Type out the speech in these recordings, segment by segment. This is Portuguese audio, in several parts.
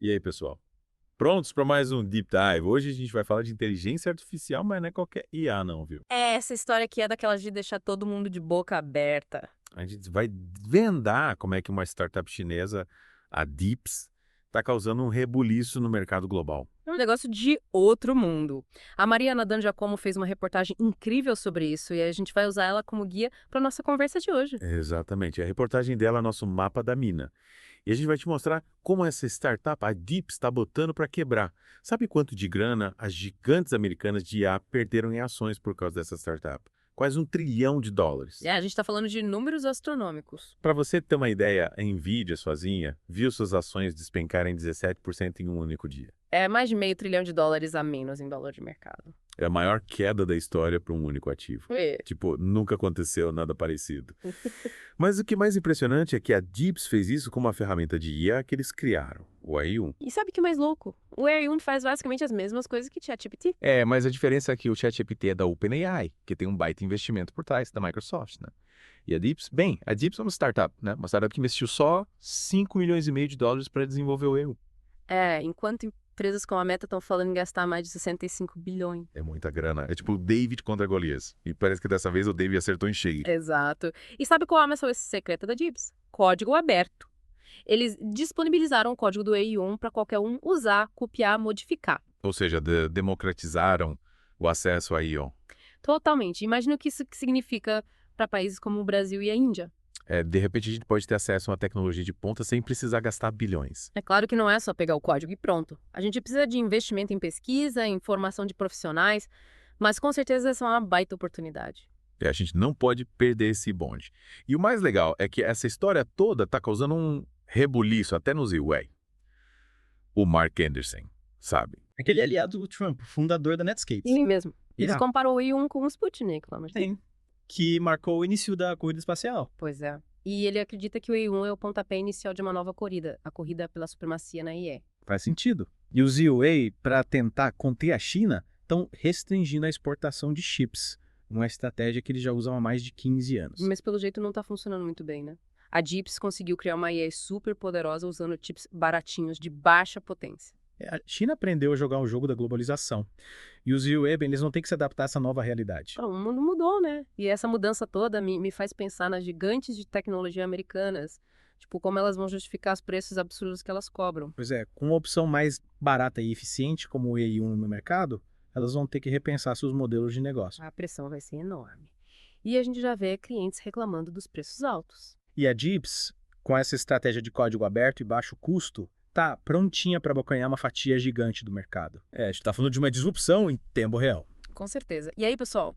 E aí, pessoal? Prontos para mais um Deep Dive? Hoje a gente vai falar de inteligência artificial, mas não é qualquer IA não, viu? Essa história aqui é daquelas de deixar todo mundo de boca aberta. A gente vai vendar como é que uma startup chinesa, a Deeps, está causando um rebuliço no mercado global. É um negócio de outro mundo. A Mariana Dan Giacomo fez uma reportagem incrível sobre isso e a gente vai usar ela como guia para nossa conversa de hoje. Exatamente. A reportagem dela é nosso mapa da mina. E a gente vai te mostrar como essa startup, a Deeps, está botando para quebrar. Sabe quanto de grana as gigantes americanas de IA perderam em ações por causa dessa startup? Quase US$ 1 trilhão. A gente está falando de números astronômicos. Para você ter uma ideia, a Nvidia sozinha viu suas ações despencarem 17% em um único dia. É mais de meio trilhão de dólares a menos em valor de mercado. É a maior queda da história para um único ativo. É. Tipo, nunca aconteceu nada parecido. Mas o que mais impressionante é que a Deeps fez isso com uma ferramenta de IA que eles criaram, o AI-1. E sabe o que é mais louco? O AI-1 faz basicamente as mesmas coisas que ChatGPT. É, mas a diferença é que o ChatGPT é da OpenAI, que tem um baita investimento por trás da Microsoft, né? E a Deeps, bem, a Deeps é uma startup, né? Uma startup que investiu só 5,5 milhões para desenvolver o EU. Enquanto empresas como a Meta estão falando em gastar mais de 65 bilhões. É muita grana. É tipo o David contra Golias. E parece que dessa vez o David acertou em cheio. Exato. E sabe qual é a missão secreta da Dibs? Código aberto. Eles disponibilizaram o código do AI1 para qualquer um usar, copiar, modificar. Ou seja, democratizaram o acesso a IO. Totalmente. Imagina o que isso significa para países como o Brasil e a Índia. De repente a gente pode ter acesso a uma tecnologia de ponta sem precisar gastar bilhões. É claro que não é só pegar o código e pronto. A gente precisa de investimento em pesquisa, em formação de profissionais, mas com certeza essa é uma baita oportunidade. A gente não pode perder esse bonde. E o mais legal é que essa história toda está causando um rebuliço até no Z-Way. O Mark Anderson, sabe? Aquele aliado do Trump, fundador da Netscape. Sim mesmo. Eles Yeah. comparam o AI1 com o Sputnik lá, mas... Sim. Que marcou o início da corrida espacial. Pois é. E ele acredita que o AI1 é o pontapé inicial de uma nova corrida, a corrida pela supremacia na IE. Faz sentido. E os EUA, para tentar conter a China, estão restringindo a exportação de chips. Uma estratégia que eles já usam há mais de 15 anos. Mas pelo jeito não tá funcionando muito bem, né? A Jeeps conseguiu criar uma IE super poderosa usando chips baratinhos de baixa potência. A China aprendeu a jogar o jogo da globalização. E os EUA, bem, eles vão ter que se adaptar a essa nova realidade. O mundo mudou, né? E essa mudança toda me faz pensar nas gigantes de tecnologia americanas. Tipo, como elas vão justificar os preços absurdos que elas cobram. Pois é, com uma opção mais barata e eficiente como o AI-1 no mercado, elas vão ter que repensar seus modelos de negócio. A pressão vai ser enorme. E a gente já vê clientes reclamando dos preços altos. E a Jeeps, com essa estratégia de código aberto e baixo custo, tá prontinha para abocanhar uma fatia gigante do mercado. A gente tá falando de uma disrupção em tempo real. Com certeza. E aí, pessoal,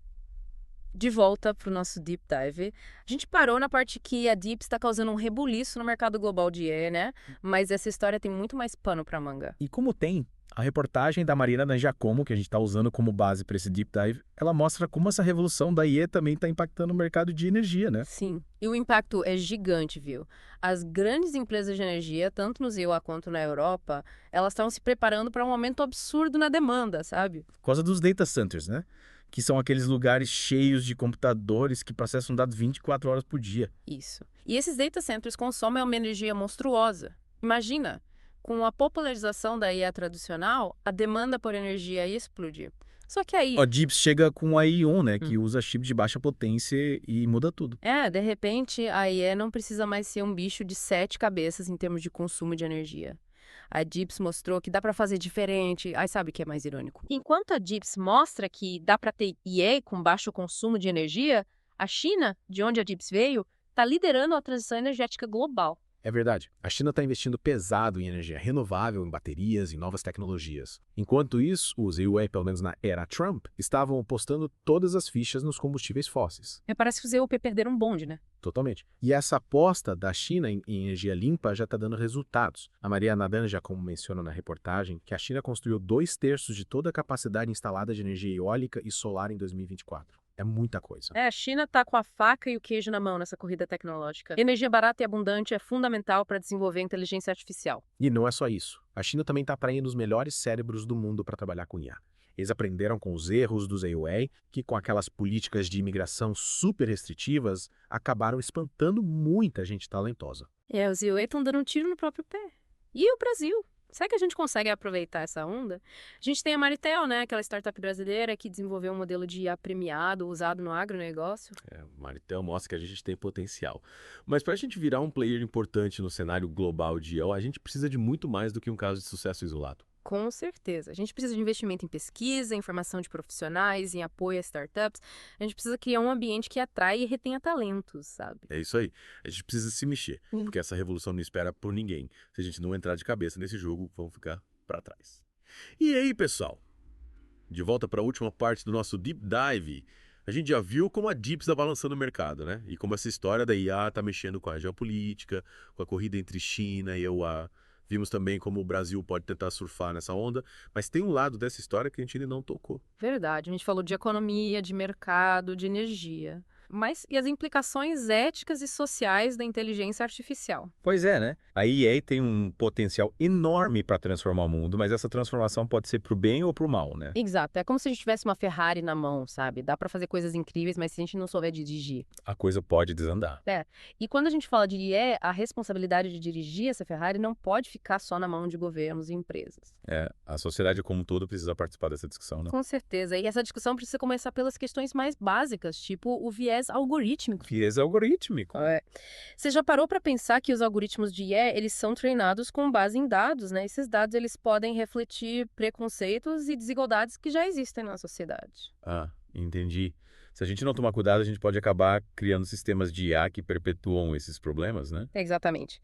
de volta para o nosso Deep Dive. A gente parou na parte que a Deep está causando um rebuliço no mercado global de IE, né? Mas essa história tem muito mais pano para manga. E como tem, a reportagem da Mariana Dan Giacomo, que a gente está usando como base para esse Deep Dive, ela mostra como essa revolução da IE também está impactando o mercado de energia, né? Sim. E o impacto é gigante, viu? As grandes empresas de energia, tanto nos EUA quanto na Europa, elas estão se preparando para um aumento absurdo na demanda, sabe? Por causa dos data centers, né? Que são aqueles lugares cheios de computadores que processam dados 24 horas por dia. Isso. E esses data centers consomem uma energia monstruosa. Imagina, com a popularização da IA tradicional, a demanda por energia ia explodir. Só que aí, A Jeeps chega com a i1, né? Que usa chip de baixa potência e muda tudo. de repente, a IA não precisa mais ser um bicho de 7 cabeças em termos de consumo de energia. A Jeeps mostrou que dá para fazer diferente. Aí sabe o que é mais irônico? Enquanto a Jeeps mostra que dá para ter IA com baixo consumo de energia, a China, de onde a Jeeps veio, está liderando a transição energética global. É verdade. A China está investindo pesado em energia renovável, em baterias, em novas tecnologias. Enquanto isso, os EUA, pelo menos na era Trump, estavam apostando todas as fichas nos combustíveis fósseis. Parece que os EUP perderam um bonde, né? Totalmente. E essa aposta da China em energia limpa já está dando resultados. A Maria Nadan já como menciona na reportagem que a China construiu 2/3 de toda a capacidade instalada de energia eólica e solar em 2024. É muita coisa. A China está com a faca e o queijo na mão nessa corrida tecnológica. Energia barata e abundante é fundamental para desenvolver inteligência artificial. E não é só isso. A China também está atraindo os melhores cérebros do mundo para trabalhar com IA. Eles aprenderam com os erros dos EUA, que com aquelas políticas de imigração super restritivas, acabaram espantando muita gente talentosa. Os EUA estão dando um tiro no próprio pé. E o Brasil? Será que a gente consegue aproveitar essa onda? A gente tem a Maritel, né? Aquela startup brasileira que desenvolveu um modelo de IA premiado, usado no agronegócio. O Maritel mostra que a gente tem potencial. Mas para a gente virar um player importante no cenário global de IA, a gente precisa de muito mais do que um caso de sucesso isolado. Com certeza. A gente precisa de investimento em pesquisa, em formação de profissionais, em apoio a startups. A gente precisa criar um ambiente que atrai e retenha talentos, sabe? É isso aí. A gente precisa se mexer, porque essa revolução não espera por ninguém. Se a gente não entrar de cabeça nesse jogo, vamos ficar para trás. E aí, pessoal? De volta para a última parte do nosso Deep Dive. A gente já viu como a DIPS está balançando o mercado, né? E como essa história da IA está mexendo com a geopolítica, com a corrida entre China e EUA. Vimos também como o Brasil pode tentar surfar nessa onda, mas tem um lado dessa história que a gente ainda não tocou. Verdade. A gente falou de economia, de mercado, de energia. Mas e as implicações éticas e sociais da inteligência artificial? Pois é, né? A EA tem um potencial enorme para transformar o mundo, mas essa transformação pode ser pro bem ou pro mal, né? Exato. É como se a gente tivesse uma Ferrari na mão, sabe? Dá pra fazer coisas incríveis, mas se a gente não souber dirigir. A coisa pode desandar. E quando a gente fala de IE, a responsabilidade de dirigir essa Ferrari não pode ficar só na mão de governos e empresas. A sociedade como um todo precisa participar dessa discussão, né? Com certeza. E essa discussão precisa começar pelas questões mais básicas, tipo o viés algorítmico. Viés algorítmico. Você já parou para pensar que os algoritmos de IA, eles são treinados com base em dados, né? Esses dados, eles podem refletir preconceitos e desigualdades que já existem na sociedade. Entendi. Se a gente não tomar cuidado, a gente pode acabar criando sistemas de IA que perpetuam esses problemas, né? Exatamente.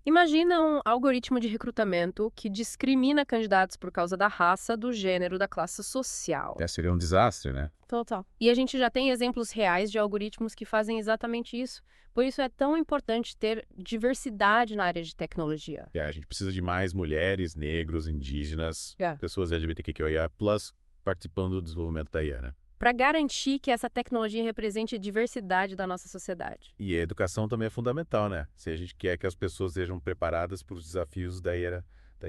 Imagina um algoritmo de recrutamento que discrimina candidatos por causa da raça, do gênero, da classe social. Seria um desastre, né? Total. E a gente já tem exemplos reais de algoritmos que fazem exatamente isso. Por isso é tão importante ter diversidade na área de tecnologia. A gente precisa de mais mulheres, negros, indígenas, pessoas LGBTQIA+, participando do desenvolvimento da IA, né? Para garantir que essa tecnologia represente a diversidade da nossa sociedade. E a educação também é fundamental, né? Se a gente quer que as pessoas sejam preparadas para os desafios da era.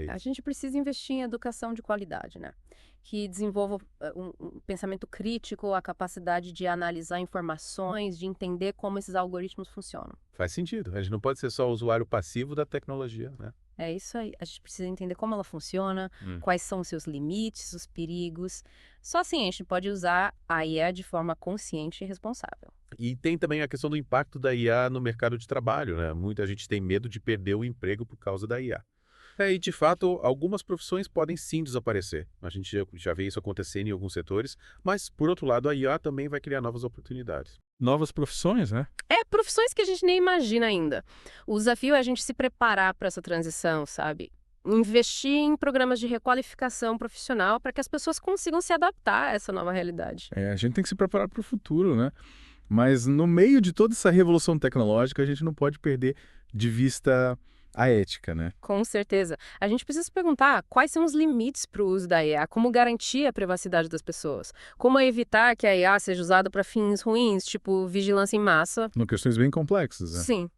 A gente precisa investir em educação de qualidade, né? Que desenvolva um pensamento crítico, a capacidade de analisar informações, de entender como esses algoritmos funcionam. Faz sentido. A gente não pode ser só usuário passivo da tecnologia, né? É isso aí. A gente precisa entender como ela funciona, quais são os seus limites, os perigos. Só assim a gente pode usar a IA de forma consciente e responsável. E tem também a questão do impacto da IA no mercado de trabalho, né? Muita gente tem medo de perder o emprego por causa da IA. E, de fato, algumas profissões podem sim desaparecer. A gente já vê isso acontecendo em alguns setores, mas, por outro lado, a IA também vai criar novas oportunidades. Novas profissões, né? Profissões que a gente nem imagina ainda. O desafio é a gente se preparar para essa transição, sabe? Investir em programas de requalificação profissional para que as pessoas consigam se adaptar a essa nova realidade. A gente tem que se preparar para o futuro, né? Mas no meio de toda essa revolução tecnológica, a gente não pode perder de vista a ética, né? Com certeza. A gente precisa se perguntar quais são os limites para o uso da IA, como garantir a privacidade das pessoas, como evitar que a IA seja usada para fins ruins, tipo vigilância em massa. São questões bem complexas, né? Sim.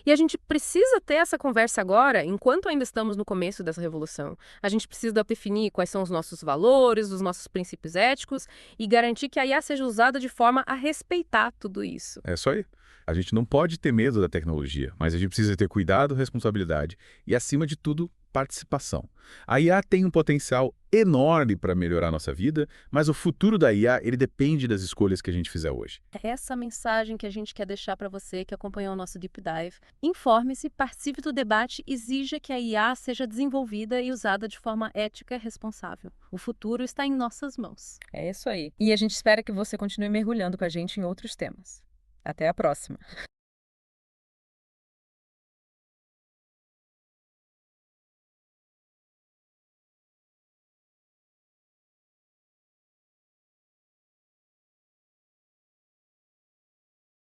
E a gente precisa ter essa conversa agora, enquanto ainda estamos no começo dessa revolução. A gente precisa definir quais são os nossos valores, os nossos princípios éticos e garantir que a IA seja usada de forma a respeitar tudo isso. É isso aí. A gente não pode ter medo da tecnologia, mas a gente precisa ter cuidado, responsabilidade e, acima de tudo, participação. A IA tem um potencial enorme para melhorar a nossa vida, mas o futuro da IA, ele depende das escolhas que a gente fizer hoje. É essa mensagem que a gente quer deixar para você que acompanhou o nosso Deep Dive. Informe-se, participe do debate, exija que a IA seja desenvolvida e usada de forma ética e responsável. O futuro está em nossas mãos. É isso aí. E a gente espera que você continue mergulhando com a gente em outros temas. Até a próxima!